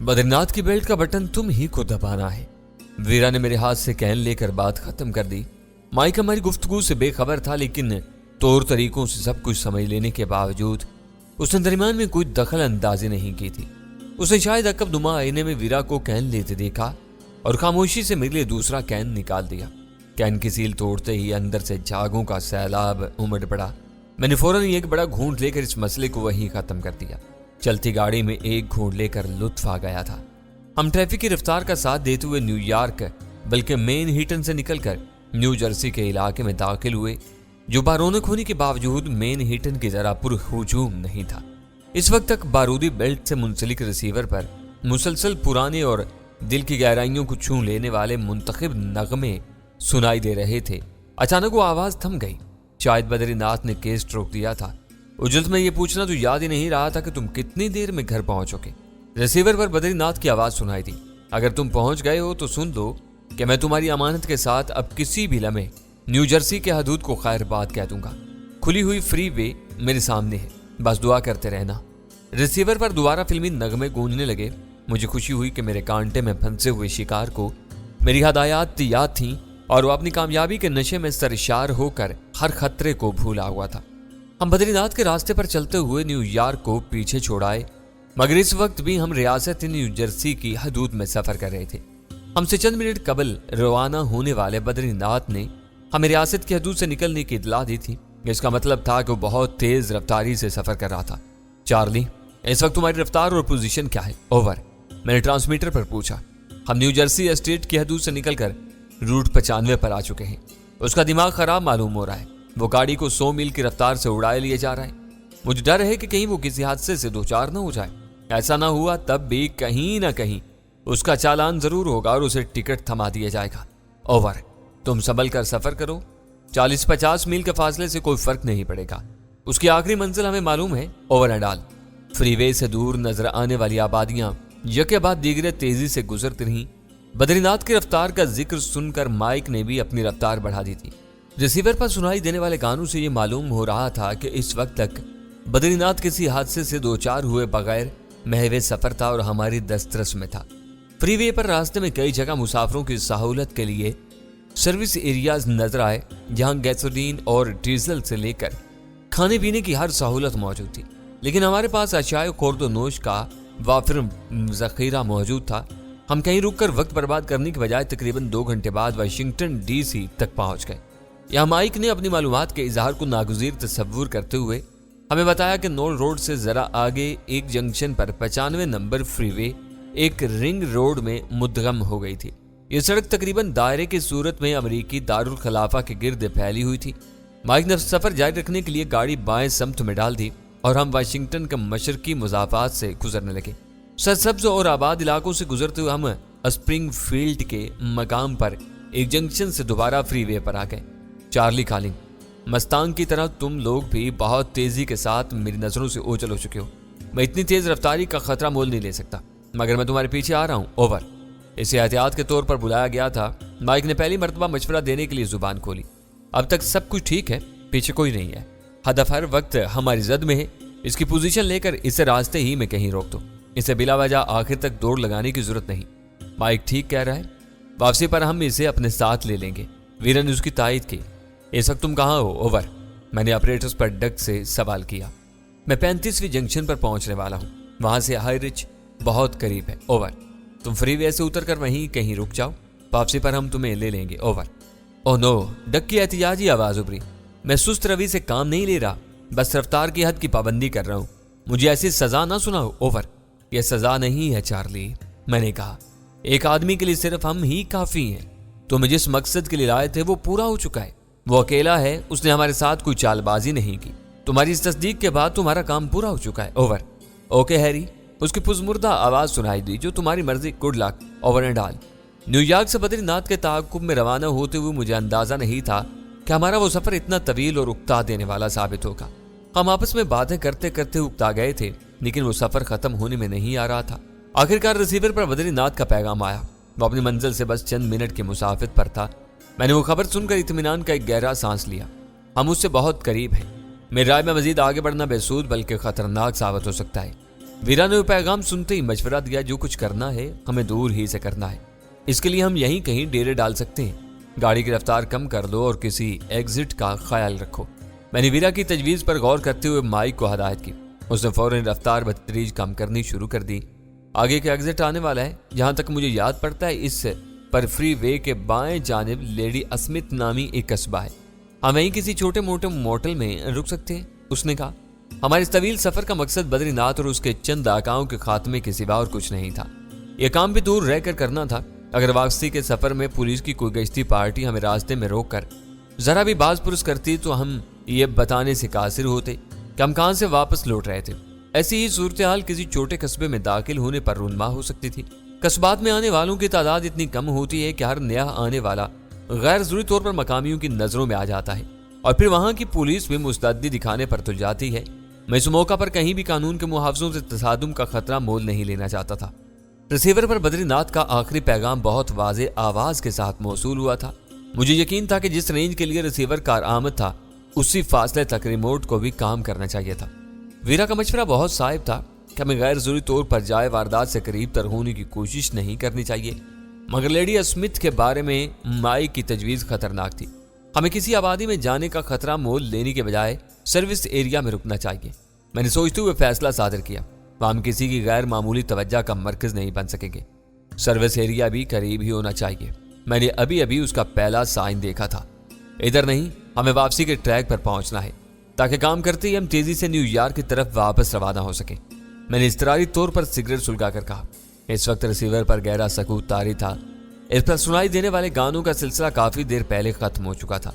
بدری ناتھ کی بیلٹ کا بٹن تم ہی کو دبانا ہے۔ ویرا نے میرے ہاتھ سے کین لے کر بات ختم کر دی۔ مائک ہماری گفتگو سے بے خبر تھا، لیکن طور طریقوں سے سب کچھ سمجھ لینے کے باوجود اس نے درمیان میں کوئی دخل اندازی نہیں کی تھی۔ اس نے شاید عقب نما آئینے میں ویرا کو کین لیتے دیکھا اور خاموشی سے میرے لیے دوسرا کین نکال دیا۔ کین کی سیل توڑتے ہی اندر سے جھاگوں کا سیلاب امڑ پڑا۔ میں نے فوراً ایک بڑا گھونٹ لے کر اس مسئلے کو وہیں ختم کر دیا۔ چلتی گاڑی میں ایک گھونٹ لے کر لطف آ گیا تھا۔ ہم ٹریفک کی رفتار کا ساتھ دیتے ہوئے نیو یارک بلکہ مین ہیٹن سے نکل کر نیو جرسی کے علاقے میں داخل ہوئے، جو بارونق ہونے کے باوجود مین ہیٹن کی ذرا پر ہجوم نہیں تھا۔ اس وقت تک بارودی بیلٹ سے منسلک ریسیور پر مسلسل پرانے اور دل کی گہرائیوں کو چھو لینے والے منتخب نغمے سنائی دے رہے تھے۔ اچانک وہ آواز تھم گئی۔ شاید بدری ناتھ نے کیس روک دیا تھا۔ اجلت میں یہ پوچھنا تو یاد ہی نہیں رہا تھا کہ تم کتنی دیر میں گھر پہنچو گے۔ ریسیور پر بدری ناتھ کی آواز سنائی دی۔ اگر تم پہنچ گئے ہو تو سن لو کہ میں تمہاری امانت کے ساتھ اب کسی بھی لمحے نیو جرسی کے حدود کو خیر بات کہہ دوں گا۔ کھلی ہوئی فری وے میرے سامنے ہے، بس دعا کرتے رہنا۔ ریسیور پر دوبارہ فلمی نغمے گونجنے لگے۔ مجھے خوشی ہوئی کہ میرے کانٹے میں پھنسے ہوئے شکار کو میری ہدایات یاد تھیں اور وہ اپنی کامیابی کے نشے میں سرشار ہو کر ہر خطرے کو بھولا ہوا تھا۔ ہم بدری ناتھ کے راستے پر چلتے ہوئے نیو یارک کو پیچھے چھوڑائے، مگر اس وقت بھی ہم ریاست نیو جرسی کی حدود میں سفر کر رہے تھے۔ ہم سے چند منٹ قبل روانہ ہونے والے بدری ناتھ نے ہمیں ریاست کی حدود سے نکلنے کی اطلاع دی تھی۔ اس کا مطلب تھا کہ وہ بہت تیز رفتاری سے سفر کر رہا تھا۔ چارلی، اس وقت تمہاری رفتار اور پوزیشن کیا ہے؟ اوور، میں نے ٹرانسمیٹر پر پوچھا۔ ہم نیو جرسی اسٹیٹ کی حدود سے نکل کر روٹ 95 پر آ چکے ہیں۔ اس کا دماغ خراب معلوم ہو رہا ہے۔ وہ گاڑی کو 100 میل کی رفتار سے اڑائے لیے جا رہا ہے۔ مجھے ڈر ہے کہ کہیں وہ کسی حادثے سے دوچار نہ ہو جائے۔ ایسا نہ ہوا تب بھی کہیں نہ کہیں اس کا چالان ضرور ہوگا اور اسے ٹکٹ تھما دیا جائے گا۔ اوور، تم سنبھل کر سفر کرو۔ 40-50 میل کے فاصلے سے کوئی فرق نہیں پڑے گا۔ اس کی آخری منزل ہمیں معلوم ہے۔ Over and all. فری وے سے دور نظر آنے والی آبادیاں یکے بعد دیگرے تیزی سے گزرتی رہیں۔ بدری ناتھ کی رفتار کا ذکر سن کر مائک نے بھی اپنی رفتار بڑھا دی تھی۔ ریسیور پر سنائی دینے والے گانوں سے یہ معلوم ہو رہا تھا کہ اس وقت تک بدری ناتھ کسی حادثے سے دوچار ہوئے بغیر محو سفر تھا اور ہماری دسترس میں تھا۔ فری وے پر راستے میں کئی جگہ مسافروں کی سہولت کے لیے سروس ایریاز نظر آئے، جہاں گیسولین اور ڈیزل سے لے کر کھانے پینے کی ہر سہولت موجود تھی، لیکن ہمارے پاس اشیاء خورد و نوش کا وافر ذخیرہ موجود تھا۔ ہم کہیں رک کر وقت برباد کرنے کے بجائے تقریباً 2 گھنٹے بعد واشنگٹن ڈی سی تک پہنچ گئے۔ یہاں مائک نے اپنی معلومات کے اظہار کو ناگزیر تصور کرتے ہوئے ہمیں بتایا کہ نول روڈ سے ذرا آگے ایک جنکشن پر 95 نمبر فری وے ایک رنگ روڈ میں مدغم ہو گئی تھی۔ یہ سڑک تقریباً دائرے کی صورت میں امریکی دارالخلافہ کے گرد پھیلی ہوئی تھی۔ مائک نے سفر جاری رکھنے کے لیے گاڑی بائیں سمت میں ڈال دی اور ہم واشنگٹن کے مشرقی مضافات سے گزرنے لگے۔ سرسبز اور آباد علاقوں سے گزرتے ہوئے ہم اسپرنگ فیلڈ کے مقام پر ایک جنکشن سے دوبارہ فری وے پر آ گئے۔ چارلی کالنگ، مستانگ کی طرح تم لوگ بھی بہت تیزی کے ساتھ میری نظروں سے اوچل ہو چکے ہو۔ میں اتنی تیز رفتاری کا خطرہ مول نہیں لے سکتا، مگر میں تمہارے پیچھے آ رہا ہوں۔ اوور۔ اسے احتیاط کے طور پر بلایا گیا تھا۔ مائک نے پہلی مرتبہ مشورہ دینے کے لیے زبان کھولی۔ اب تک سب کچھ ٹھیک ہے، پیچھے کوئی نہیں ہے۔ ہدف ہر وقت ہماری زد میں ہے۔ اس کی پوزیشن لے کر اسے راستے ہی میں کہیں روک دو۔ اسے بلا وجہ آخر تک دوڑ لگانے کی ضرورت نہیں۔ مائک ٹھیک کہہ رہا ہے۔ واپسی پر ہم اسے اپنے ساتھ لے لیں گے۔ ویرا نے اس کی تائید کی۔ اس وقت تم کہاں ہو؟ اوور۔ میں نے آپریٹرز پر ڈگ سے سوال کیا۔ میں 35ویں جنکشن پر پہنچنے والا ہوں، وہاں سے ہائی رچ بہت قریب ہے۔ اوور۔ تم فری وے سے اتر کر وہیں کہیں رک جاؤ، واپسی پر ہم تمہیں لے لیں گے۔ اوور۔ اوہ نو، ڈگ کی احتجاجی آواز ابھری۔ میں سست روی سے کام نہیں لے رہا، بس رفتار کی حد کی پابندی کر رہا ہوں۔ مجھے ایسی سزا نہ سناؤ۔ اوور۔ یہ سزا نہیں ہے چارلی، میں نے کہا۔ ایک آدمی کے لیے صرف ہم ہی کافی ہیں۔ تم جس مقصد کے لیے لائے تھے وہ پورا ہو چکا ہے۔ وہ اکیلا ہے، اس نے ہمارے ساتھ کوئی چال بازی نہیں کی۔ تمہاری اس تصدیق کے بعد تمہارا کام پورا ہو چکا ہے۔ اوور۔ اوکے ہیری، اس کی پزمردہ آواز سنائی دی۔ جو تمہاری مرضی، good luck. Over and all. New York سے بدری ناتھ کے تعاقب میں روانہ ہوتے ہوئے مجھے اندازہ نہیں تھا کہ ہمارا وہ سفر اتنا طویل اور اکتا دینے والا ثابت ہوگا۔ ہم آپس میں باتیں کرتے کرتے اکتا گئے تھے، لیکن وہ سفر ختم ہونے میں نہیں آ رہا تھا۔ آخرکار ریسیور پر بدری ناتھ کا پیغام آیا۔ وہ اپنی منزل سے بس چند منٹ کی مسافت پر تھا۔ میں نے وہ خبر سن کر اطمینان کا ایک گہرا سانس لیا۔ ہم اس سے بہت قریب ہیں۔ میری رائے میں مزید آگے بڑھنا بے سود بلکہ خطرناک ثابت ہو سکتا ہے۔ वीरा ने वो पैगाम सुनते ही मशवरा दिया, जो कुछ करना है हमें दूर ही से करना है। इसके लिए हम यहीं कहीं डेरे डाल सकते हैं। गाड़ी की रफ्तार कम कर लो और किसी एग्जिट का ख्याल रखो। मैंने वीरा की तजवीज़ पर गौर करते हुए माइक को हदायत की। उसने फौरन रफ्तार बतदरीज कम करनी शुरू कर दी। आगे के एग्जिट आने वाला है। जहां तक मुझे याद पड़ता है इस पर फ्री वे के बाएं जानिब लेडी अस्मिथ नामी एक कस्बा है। हम वहीं किसी छोटे मोटे मोटल में रुक सकते हैं, उसने कहा। हमारे इस तवील सफर का मकसद बद्रीनाथ और उसके चंद आकाओं के खात्मे के सिवा और कुछ नहीं था। यह काम भी दूर रहकर करना था। अगर वापसी के सफर में पुलिस की कोई गश्ती पार्टी हमें रास्ते में रोक कर जरा भी बाज पुरस करती तो हम ये बताने से कासिर होते कि हम कहां से वापस लौट रहे थे। ऐसी ही सूरत हाल किसी छोटे कस्बे में दाखिल होने पर रुनमा हो सकती थी। कस्बात में आने वालों की तादाद इतनी कम होती है कि हर नया आने वाला गैर जरूरी तौर पर मकामियों की नजरों में आ जाता है और फिर वहां की पुलिस भी मुस्तैदी दिखाने पर तो जाती है। मैं इस मौका पर कहीं भी कानून के मुहावजों से तसादुम का खतरा मोल नहीं लेना चाहता था। रिसीवर पर बद्रीनाथ का आखिरी पैगाम बहुत वाज़े आवाज के साथ मौसूल हुआ था। मुझे यकीन था कि जिस रेंज के लिए रिसीवर कारआमद था उसी फासले तक रिमोट को भी काम करना चाहिए था। वीरा का मशवरा बहुत साहिब था कि हमें गैर जरूरी तौर पर जाए वारदात से करीब तर होने की कोशिश नहीं करनी चाहिए, मगर लेडी स्मिथ के बारे में माइक की तजवीज़ खतरनाक थी। हमें किसी आबादी में जाने का खतरा मोल लेने के बजाय सर्विस एरिया में रुकना चाहिए। मैंने सोचते हुए फैसला सादर किया, हम किसी की गैर मामूली तवज्जो का मरकज नहीं बन सकेंगे। सर्विस एरिया भी करीब ही होना चाहिए। मैंने अभी अभी उसका पहला साइन देखा था। इधर नहीं, हमें वापसी के ट्रैक पर पहुंचना है ताकि काम करते ही हम तेजी से न्यूयॉर्क की तरफ वापस रवाना हो सके। मैंने इस्तरारी तौर पर सिगरेट सुलगाकर कहा। इस वक्त रिसीवर पर गहरा सकूत तारी था। इस पर सुनाई देने वाले गानों का सिलसिला काफी देर पहले खत्म हो चुका था।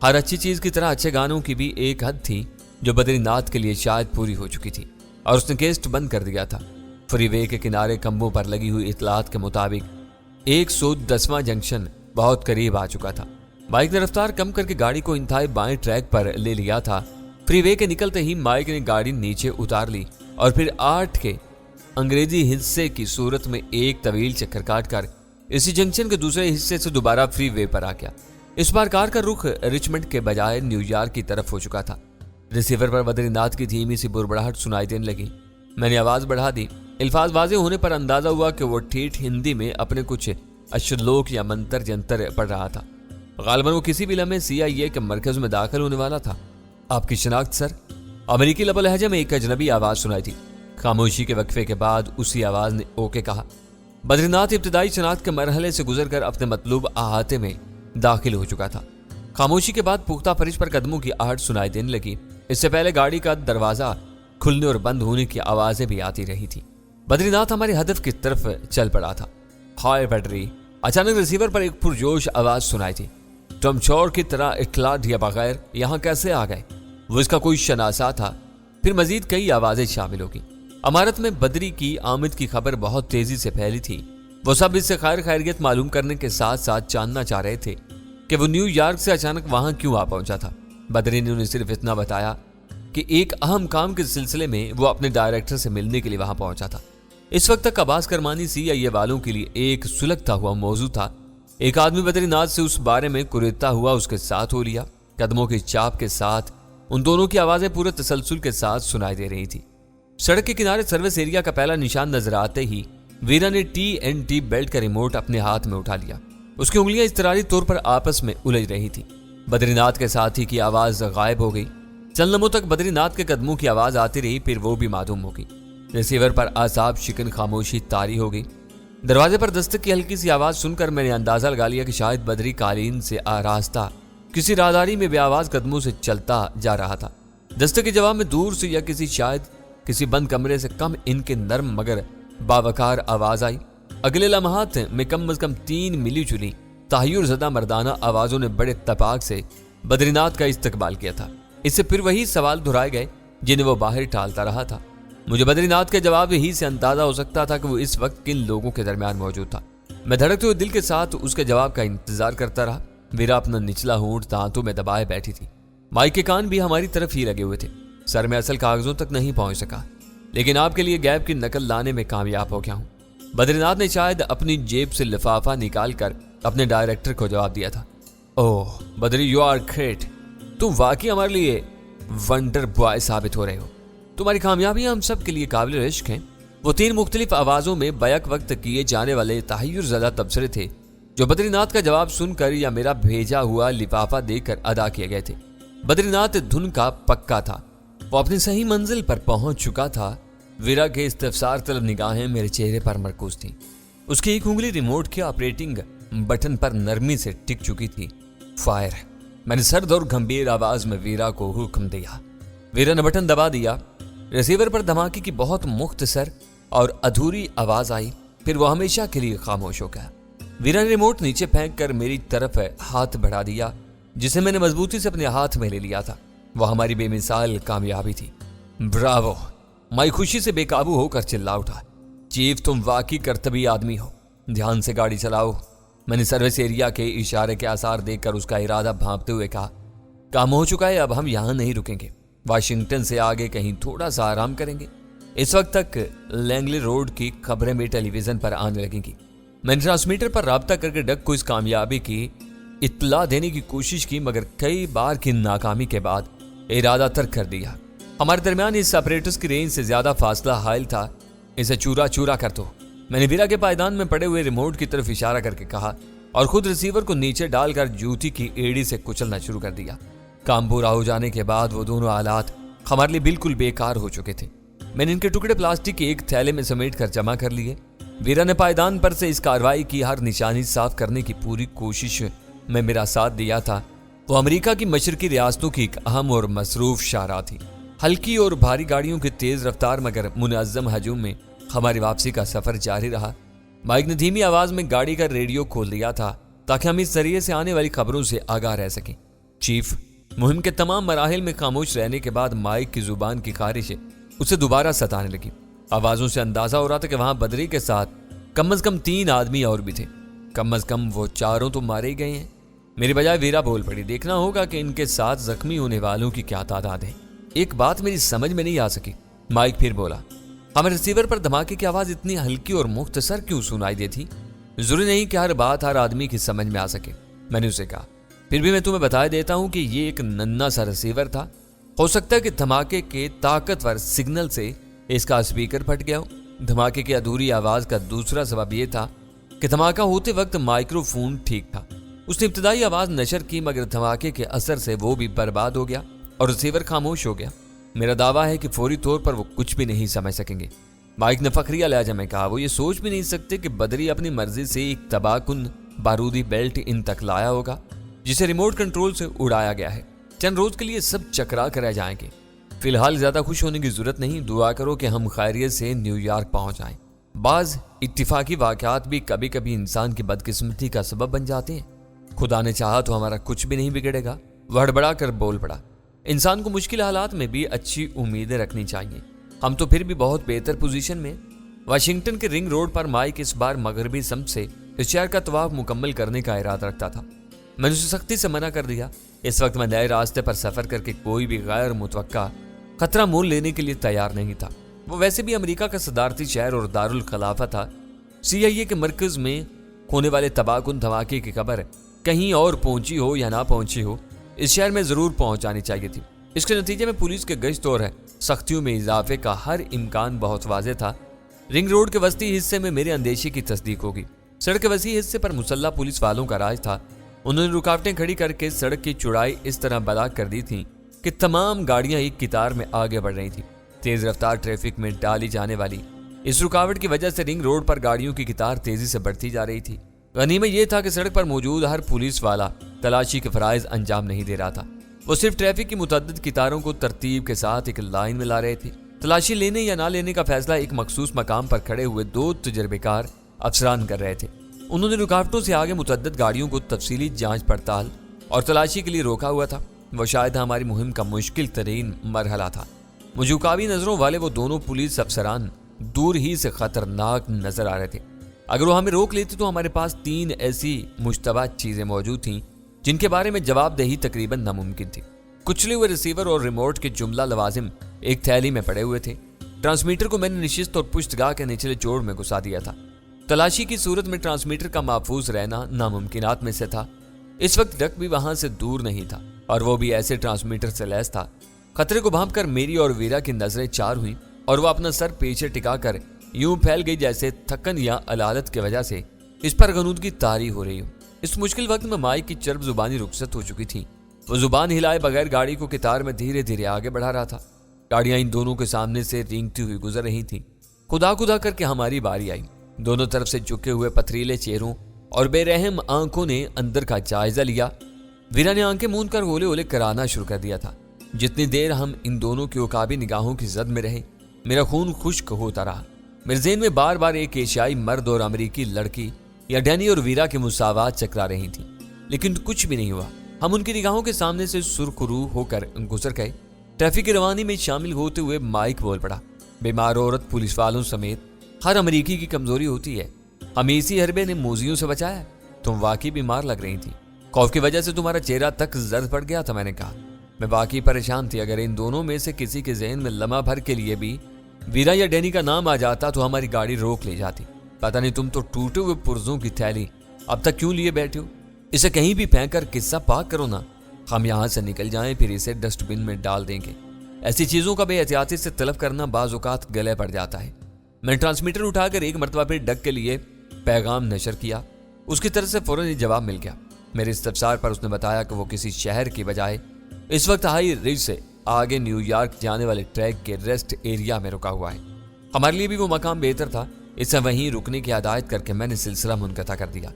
हर अच्छी चीज की तरह अच्छे गानों की भी एक हद थी जो बद्रीनाथ के लिए शायद पूरी हो चुकी थी और उसने केस्ट बंद कर दिया था। फ्रीवे के किनारे खंभों पर लगी हुई इतलात के मुताबिक 110वां जंक्शन बहुत करीब आ चुका था। बाइक ने रफ्तार कम करके गाड़ी को इंतहाई बाएं ट्रैक पर ले लिया था। फ्रीवे के निकलते ही माइक ने गाड़ी नीचे उतार ली और फिर 8 के अंग्रेजी हिस्से की सूरत में एक तवील चक्कर काटकर इसी जंक्शन के दूसरे हिस्से से दोबारा फ्रीवे पर आ गया। इस बार कार का रुख रिचमंड के बजाय न्यूयॉर्क की तरफ हो चुका था। रिसीवर पर बद्रीनाथ की धीमी सी बुड़बड़ाहट सुनाई देने लगी। मैंने आवाज बढ़ा दी। अल्फाज वाज़े होने पर अंदाजा हुआ कि वो ठेठ हिंदी में अपने कुछ अश्लोक या मंत्र जंतर पढ़ रहा था। गालिबन वो किसी भी लम्हे CIA के मरकज में दाखिल होने वाला था। आपकी शनाख्त सर? अमेरिकी लबो लहजे में एक अजनबी आवाज सुनाई थी। खामोशी के वक्फे के बाद उसी आवाज ने ओके कहा। बद्रीनाथ इब्तदाई शनाख्त के मरहले से गुजरकर अपने मतलूब अहाते में दाखिल हो चुका था। खामोशी के बाद पुख्ता फरिश पर कदमों की आहट सुनाई देने लगी। इससे पहले गाड़ी का दरवाजा खुलने और बंद होने की आवाजें भी आती रही थी। बद्रीनाथ हमारे हदफ की तरफ चल पड़ा था। हाय बद्री! अचानक रिसीवर पर एक पुरजोश आवाज सुनाई थी। तुम चोर की तरह इत्तला दिए बगैर यहाँ कैसे आ गए? वो इसका कोई शनासा था। फिर मजीद कई आवाजें शामिल होगी। अमारत में बद्री की आमद की खबर बहुत तेजी से फैली थी। वो सब इससे खैर खैरियत मालूम करने के साथ साथ जानना चाह रहे थे कि वो न्यूयॉर्क से अचानक वहां क्यों आ पहुंचा था। बद्री ने उन्हें सिर्फ इतना बताया कि एक अहम काम के सिलसिले में वो अपने डायरेक्टर से मिलने के लिए वहां पहुंचा था। इस वक्त तक अब्बास करमानी CIA वालों के लिए एक सुलगता हुआ मौजू था। एक आदमी बद्रीनाथ से उस बारे में कुरेदता हुआ उसके साथ हो लिया। कदमों की चाप के साथ उन दोनों की आवाजें पूरे तसलसल के साथ सुनाई दे रही थी। सड़क के किनारे सर्विस एरिया का पहला निशान नजर आते ही वीरा ने TNT बेल्ट का रिमोट अपने हाथ में उठा लिया। उसकी उंगलियां इस्तरारी तौर पर आपस में उलझ रही थी। बद्रीनाथ के साथी की आवाज गायब हो गई। चंद लम्हों तक बद्रीनाथ के कदमों की आवाज आती रही, फिर वो भी मालूम हो गई। रिसीवर पर आसाब शिकन खामोशी तारी हो गई। दरवाजे पर दस्तक की हल्की सी आवाज सुनकर मैंने अंदाजा लगा लिया कि शायद बद्री कालीन से आरास्ता किसी राहदारी में बेआवाज कदमों से चलता जा रहा था। दस्तक के जवाब में दूर से या शायद किसी बंद कमरे से कम इनके नर्म मगर बावकार आवाज आई। अगले लम्हात में कम से कम 3 मिली जुली ताह्युर ज़दा मर्दाना आवाजों ने बड़े तपाक से बद्रीनाथ का इस्तकबाल किया था। इससे फिर वही सवाल दोहराए गए जिन्हें वो बाहर टालता रहा था। मुझे बद्रीनाथ के जवाब ही से अंदाजा हो सकता था कि वो इस वक्त किन लोगों के दरमियान मौजूद था। मैं धड़कते हुए दिल के साथ उसके जवाब का इंतजार करता रहा। वीरा अपना निचला होंठ दांतों में दबाए बैठी थी। माइक के कान भी हमारी तरफ ही लगे हुए थे। सर में असल कागजों तक नहीं पहुंच सका, लेकिन आपके लिए गैप की नकल लाने में कामयाब हो गया हूं। बद्रीनाथ ने शायद अपनी जेब से लिफाफा निकालकर अपने डायरेक्टर को जवाब दिया था। ओह बद्री, यू आर ग्रेट। तुम वाकई हमारे लिए वंडर बॉय साबित हो रहे हो। तुम्हारी कामयाबियां हम सब के लिए काबिल इश्क हैं। वो 3 मुख्तलिफ आवाज़ों में बैक वक्त किए जाने वाले तहय्युर ज़दा तबसरे थे जो बद्रीनाथ का जवाब सुनकर या मेरा भेजा हुआ लिफाफा देखकर अदा किए गए थे। बद्रीनाथ धुन का पक्का था, वो अपनी सही मंजिल पर पहुंच चुका था। वीरा के इस्तफसार तलब निगाहें मेरे चेहरे पर मरकूज थीं। उसकी एक उंगली रिमोट के ऑपरेटिंग बटन पर नरमी से टिक चुकी थी। फायर। मैंने सर्द और गंभीर आवाज में वीरा को हुक्म दिया। वीरा ने बटन दबा दिया। रिसीवर पर धमाके की बहुत मुख्तसर और अधूरी आवाज आई, फिर वो हमेशा के लिए खामोश हो गया। वीरा ने रिमोट नीचे फेंक कर मेरी तरफ हाथ बढ़ा दिया, जिसे मैंने मजबूती से अपने हाथ में ले लिया था। वह हमारी बेमिसाल कामयाबी थी। ब्रावो! मैं खुशी से बेकाबू होकर चिल्ला उठा। चीफ, तुम वाकई करतबी आदमी हो। ध्यान से गाड़ी चलाओ। मैंने सर्विस एरिया के इशारे के आसार देखकर उसका इरादा भांपते हुए कहा, काम हो चुका है, अब हम यहाँ नहीं रुकेंगे। वाशिंगटन से आगे कहीं थोड़ा सा आराम करेंगे। इस वक्त तक लैंगले रोड की खबरें भी टेलीविजन पर आने लगेंगी। मैंने ट्रांसमीटर पर राब्ता करके डक को इस कामयाबी की इत्तला देने की कोशिश की, मगर कई बार की नाकामी के बाद इरादा तर्क कर दिया। हमारे दरमियान इस ऑपरेटर्स की रेंज से ज्यादा फासला हायल था। इसे चूरा चूरा कर दो। मैंने वीरा के पायदान में पड़े हुए रिमोट की तरफ इशारा करके कहा और खुद रिसीवर को नीचे डालकर जूती की एड़ी से कुचलना शुरू कर दिया। काम पूरा हो जाने के बाद वो दोनों आलात हमारे लिए बिल्कुल बेकार हो चुके थे। मैंने इनके टुकड़े प्लास्टिक के एक थैले में समेट कर जमा कर लिए। वीरा ने पायदान पर से इस कार्रवाई की हर निशानी साफ करने की पूरी कोशिश में मेरा साथ दिया था। वो अमेरिका की मशरकी रियासतों की एक अहम और मसरूफ शाहराह थी। हल्की और भारी गाड़ियों की तेज रफ्तार मगर मुनज़्ज़म हजूम में हमारी वापसी का सफर जारी रहा। माइक ने धीमी आवाज में गाड़ी का रेडियो खोल दिया था ताकि हम इस जरिए से आने वाली खबरों से आगाह रह सकें। चीफ, मुहिम के तमाम मराहिल में खामोश रहने के बाद माइक की जुबान की खारिश उसे दोबारा सताने लगी। आवाजों से अंदाजा हो रहा था कि वहां बदरी के साथ कम से कम 3 आदमी और भी थे। कम से कम वो चारों तो मारे ही गए हैं। मेरी बजाय वीरा बोल पड़ी, देखना होगा कि इनके साथ जख्मी होने वालों की क्या तादाद है। एक बात मेरी समझ में नहीं आ सकी। माइक फिर बोला, हमें रिसीवर पर धमाके की आवाज इतनी हल्की और मुख्तसर क्यों सुनाई देती? जरूरी नहीं कि हर बात हर आदमी की समझ में आ सके। मैंने उसे कहा, फिर भी मैं तुम्हें बता देता हूं कि ये एक नन्हा सा रिसीवर था। हो सकता है कि धमाके के ताकतवर सिग्नल से इसका स्पीकर फट गया हो। धमाके की अधूरी आवाज का दूसरा सबब यह था कि धमाका होते वक्त माइक्रोफोन ठीक था। उसने इब्तदाई आवाज नशर की, मगर धमाके के असर से वो भी बर्बाद हो गया और रिसीवर खामोश हो गया। मेरा दावा है कि फौरी तौर पर वो कुछ भी नहीं समझ सकेंगे। माइक ने फखरिया लहजा में कहा, वो ये सोच भी नहीं सकते कि बदरी अपनी मर्जी से एक तबाहकुन बारूदी बेल्ट इन तक लाया होगा जिसे रिमोट कंट्रोल से उड़ाया गया है। चंद रोज के लिए सब चकरा कर रह जाएंगे। फिलहाल ज्यादा खुश होने की जरूरत नहीं। दुआ करो कि हम खैरियत से न्यूयॉर्क पहुंच जाएं। बाज इत्तिफाकी वाकयात भी कभी कभी इंसान की बदकिस्मती का सबब बन जाते हैं। खुदा ने चाहा तो हमारा कुछ भी नहीं बिगड़ेगा। वह हड़बड़ा कर बोल पड़ा, इंसान को मुश्किल हालात में भी अच्छी उम्मीदें रखनी चाहिए। हम तो फिर भी बहुत बेहतर पोजीशन में। वाशिंगटन के रिंग रोड पर माइक इस बार मगरबी सम से इस शहर का तवाफ मुकम्मल करने का इरादा रखता था। मैंने उसे सख्ती से मना कर दिया। इस वक्त मैं नए रास्ते पर सफर करके कोई भी गैर मुतवक्का खतरा मोल लेने के लिए तैयार नहीं था। वो वैसे भी अमेरिका का सदारती शहर और दारुल खलाफा था। CIA के मरकज में होने वाले तबाहकुन धमाके की खबर कहीं और पहुंची हो या ना पहुंची हो, इस शहर में जरूर पहुंच जानी चाहिए थी। इसके नतीजे में पुलिस के गश्त और सख्तियों में इजाफे का हर इम्कान बहुत वाज़ेह था। रिंग रोड के वस्ती हिस्से में मेरे अंदेशे की तस्दीक होगी। सड़क के वसी हिस्से पर मुसल्ला पुलिस वालों का राज था। उन्होंने रुकावटें खड़ी करके सड़क की चौड़ाई इस तरह बलाक कर दी थी कि तमाम गाड़ियां एक कतार में आगे बढ़ रही थी। तेज रफ्तार ट्रैफिक में डाली जाने वाली इस रुकावट की वजह से रिंग रोड पर गाड़ियों की कतार तेजी से बढ़ती जा रही थी। गनीमत यह था कि सड़क पर मौजूद हर पुलिस वाला तलाशी के फराइज अंजाम नहीं दे रहा था। वो सिर्फ ट्रैफिक की मुतअद्दिद कतारों को तरतीब के साथ एक लाइन में ला रहे थे। तलाशी लेने या ना लेने का फैसला एक मखसूस मकाम पर खड़े हुए 2 तजर्बेकार अफसरान कर रहे थे। उन्होंने रुकावटों से आगे मुतअद्दिद गाड़ियों को तफसीली जांच पड़ताल और तलाशी के लिए रोका हुआ था। वो शायद हमारी मुहिम का मुश्किल तरीन मरहला था। मुजुकावी नजरों वाले वो दोनों पुलिस अफसरान दूर ही से खतरनाक नजर आ रहे थे। अगर वो हमें रोक लेते तो हमारे पास 3 ऐसी मुश्तबा चीजें मौजूद थीं जिनके बारे में जवाबदेही तकरीबन नामुमकिन थी। कुचले हुए रिसीवर और रिमोट के जुमला लवाजिम एक थैली में पड़े हुए थे। ट्रांसमीटर को मैंने निशिस्त और पुश्तगाह के निचले जोड़ में घुसा दिया था। तलाशी की सूरत में ट्रांसमीटर का महफूज रहना नामुमकिनात में से था। इस वक्त डक भी वहां से दूर नहीं था और वो भी ऐसे ट्रांसमीटर से लैस था خطرے کو بھانپ کر میری اور ویرا کی نظریں چار ہوئیں اور وہ اپنا سر پیچھے ٹکا کر یوں پھیل گئی جیسے تھکن یا علالت کی وجہ سے اس پر غنودگی طاری ہو رہی ہو۔ اس مشکل وقت میں مائک کی چرب زبانی رخصت ہو چکی تھی۔ وہ زبان ہلائے بغیر گاڑی کو قطار میں دھیرے دھیرے آگے بڑھا رہا تھا۔ گاڑیاں ان دونوں کے سامنے سے رینگتی ہوئی گزر رہی تھیں۔ خدا خدا کر کے ہماری باری آئی۔ دونوں طرف سے جھکے ہوئے پتھریلے چہروں اور بے رحم آنکھوں نے اندر کا جائزہ لیا۔ ویرا نے آنکھیں موند کر ہولے ہولے کرانا شروع کر دیا تھا۔ جتنی دیر ہم ان دونوں کی عقابی نگاہوں کی زد میں رہے، میرا خون خشک ہوتا رہا۔ میرے ذہن میں بار بار ایک ایشیائی مرد اور امریکی لڑکی یا ڈینی اور ویرا کی مساوات چکرا رہی تھی، لیکن کچھ بھی نہیں ہوا۔ ہم ان کی نگاہوں کے سامنے سے سرخ روح ہو کر گزر گئے۔ ٹریفک کی روانی میں شامل ہوتے ہوئے مائک بول پڑا، بیمار عورت، پولیس والوں سمیت ہر امریکی کی کمزوری ہوتی ہے۔ ہمیں اسی حربے نے موذیوں سے بچایا۔ تم واقعی بیمار لگ رہی تھی، خوف کی وجہ سے تمہارا چہرہ تک زرد پڑ گیا تھا۔ میں نے کہا میں واقعی پریشان تھی۔ اگر ان دونوں میں سے کسی کے ذہن میں لمحہ بھر کے لیے بھی ویرا یا ڈینی کا نام آ جاتا تو ہماری گاڑی روک لے جاتی۔ پتہ نہیں تم تو ٹوٹے ہوئے پرزوں کی تھیلی اب تک کیوں لیے بیٹھے ہو؟ اسے کہیں بھی پھینک کر قصہ پاک کرو نا۔ ہم یہاں سے نکل جائیں، پھر اسے ڈسٹ بن میں ڈال دیں گے۔ ایسی چیزوں کا بے احتیاطی سے طلب کرنا بعض اوقات گلے پڑ جاتا ہے۔ میں ٹرانسمیٹر اٹھا کر ایک مرتبہ پھر ڈگ کے لیے پیغام نشر کیا۔ اس کی طرف سے فوراً یہ جواب مل گیا۔ میرے استفسار پر اس نے بتایا کہ وہ کسی شہر کی بجائے اس وقت ہائی رج سے آگے نیو یارک جانے والے ٹریک کے ریسٹ ایریا میں رکا ہوا ہے۔ ہمارے لیے بھی وہ مقام بہتر تھا، اس سے وہیں رکنے کی ہدایت کر کے میں نے سلسلہ منقطع کر دیا۔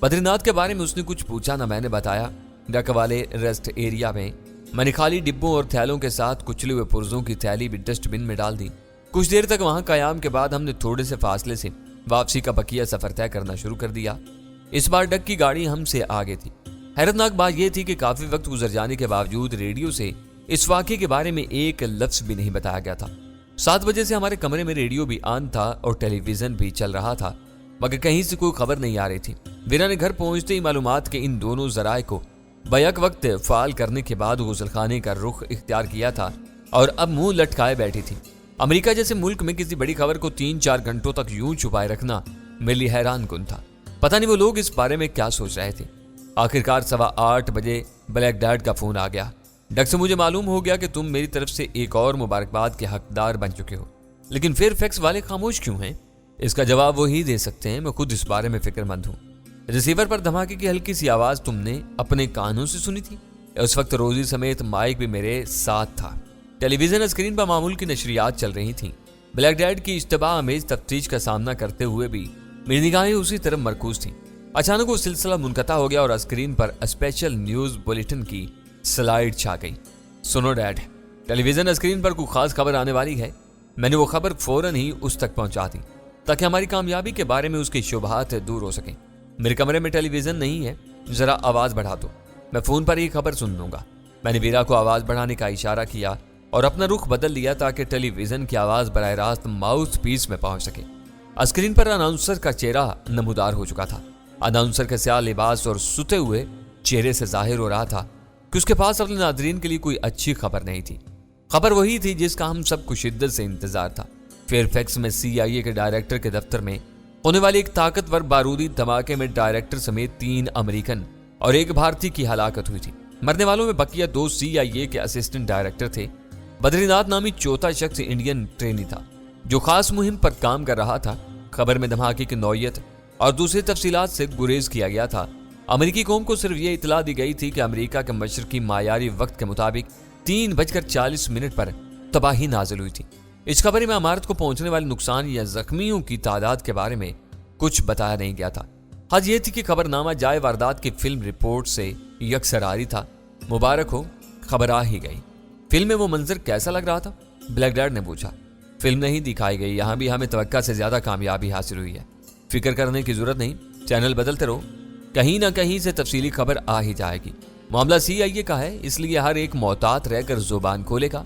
بدری ناتھ کے بارے میں اس نے کچھ پوچھا نہ میں نے بتایا۔ ڈک والے ریسٹ ایریا میں نے خالی ڈبوں اور تھیلوں کے ساتھ کچلے ہوئے پرزوں کی تھیلی بھی ڈسٹ بن میں ڈال دی۔ کچھ دیر تک وہاں قیام کے بعد ہم نے تھوڑے سے فاصلے سے واپسی کا بقیہ سفر طے کرنا شروع کر دیا۔ اس بار ڈک کی گاڑی ہم سے آگے تھی۔ حیرتناک بات یہ تھی کہ کافی وقت گزر جانے کے باوجود ریڈیو سے اس واقعے کے بارے میں ایک لفظ بھی نہیں بتایا گیا تھا۔ 7 بجے سے ہمارے کمرے میں ریڈیو بھی آن تھا اور ٹیلی ویژن بھی چل رہا تھا، مگر کہیں سے کوئی خبر نہیں آ رہی تھی۔ ویرا نے گھر پہنچتے ہی معلومات کے ان دونوں ذرائع کو بیک وقت فعال کرنے کے بعد غسل خانے کا رخ اختیار کیا تھا اور اب منہ لٹکائے بیٹھی تھی۔ امریکہ جیسے ملک میں کسی بڑی خبر کو 3-4 گھنٹوں تک یوں چھپائے رکھنا میرے لیے حیران کن تھا۔ پتہ نہیں وہ لوگ اس بارے میں کیا سوچ رہے تھے۔ آخرکار 8:15 بجے بلیک ڈیڈ کا فون آ گیا۔ ڈک سے مجھے معلوم ہو گیا کہ تم میری طرف سے ایک اور مبارکباد کے حقدار بن چکے ہو، لیکن پھر فیکس والے خاموش کیوں ہیں؟ اس کا جواب وہی دے سکتے ہیں، میں خود اس بارے میں فکر مند ہوں۔ ریسیور پر دھماکے کی ہلکی سی آواز تم نے اپنے کانوں سے سنی تھی؟ اس وقت روزی سمیت مائک بھی میرے ساتھ تھا۔ ٹیلی ویژن اسکرین پر معمول کی نشریات چل رہی تھیں۔ بلیک ڈیڈ کی اشتباہ آمیز تفتیش کا سامنا کرتے ہوئے بھی میری نگاہیں اسی طرف مرکوز تھیں۔ اچانک وہ سلسلہ منقطع ہو گیا اور اسکرین پر اسپیشل نیوز بلیٹن کی سلائیڈ چھا گئی۔ سنو ڈیڈ، ٹیلی ویژن اسکرین پر کوئی خاص خبر آنے والی ہے۔ میں نے وہ خبر فوراً ہی اس تک پہنچا دی تاکہ ہماری کامیابی کے بارے میں اس کے شبہات دور ہو سکیں۔ میرے کمرے میں ٹیلی ویژن نہیں ہے، ذرا آواز بڑھا دو، میں فون پر ہی خبر سن لوں گا۔ میں نے ویرا کو آواز بڑھانے کا اشارہ کیا اور اپنا رخ بدل لیا تاکہ ٹیلی ویژن کی آواز براہ راست ماؤتھ پیس میں پہنچ سکے۔ اسکرین پر اناؤنسر کا چہرہ نمودار ہو چکا تھا۔ اناؤنسر کے سیاہ لباس اور ستے ہوئے چہرے سے ظاہر ہو رہا تھا کہ اس کے پاس اپنے ناظرین کے لیے کوئی اچھی خبر نہیں تھی۔ خبر وہی تھی جس کا ہم سب کو شدت سے انتظار تھا۔ فیئر فیکس میں CIA کے ڈائریکٹر کے دفتر میں ہونے والے ایک طاقتور بارودی دھماکے میں ڈائریکٹر سمیت 3 امریکن اور 1 بھارتی کی ہلاکت ہوئی تھی۔ مرنے والوں میں بقیہ 2 CIA کے اسسٹنٹ ڈائریکٹر تھے۔ بدری ناتھ نامی چوتھا شخص انڈین ٹرینی تھا جو خاص مہم پر کام کر رہا تھا۔ خبر میں دھماکے کی نوعیت اور دوسری تفصیلات سے گریز کیا گیا تھا۔ امریکی قوم کو صرف یہ اطلاع دی گئی تھی کہ امریکہ کے مشرقی معیاری وقت کے مطابق 3:40 پر تباہی نازل ہوئی تھی۔ اس خبر میں عمارت کو پہنچنے والے نقصان یا زخمیوں کی تعداد کے بارے میں کچھ بتایا نہیں گیا تھا۔ حد یہ تھی کہ خبر نامہ جائے واردات کی فلم رپورٹ سے یکسر آری تھا۔ مبارک ہو، خبر آ ہی گئی۔ فلم میں وہ منظر کیسا لگ رہا تھا؟ بلیک ڈیڈ نے پوچھا۔ فلم نہیں دکھائی گئی، یہاں بھی ہمیں توقع سے زیادہ کامیابی حاصل ہوئی ہے۔ فکر کرنے کی ضرورت نہیں، چینل بدلتے رہو، کہیں نہ کہیں سے تفصیلی خبر آ ہی جائے گی۔ معاملہ CIA کا ہے، اس لیے ہر ایک محتاط رہ کر زبان کھولے گا۔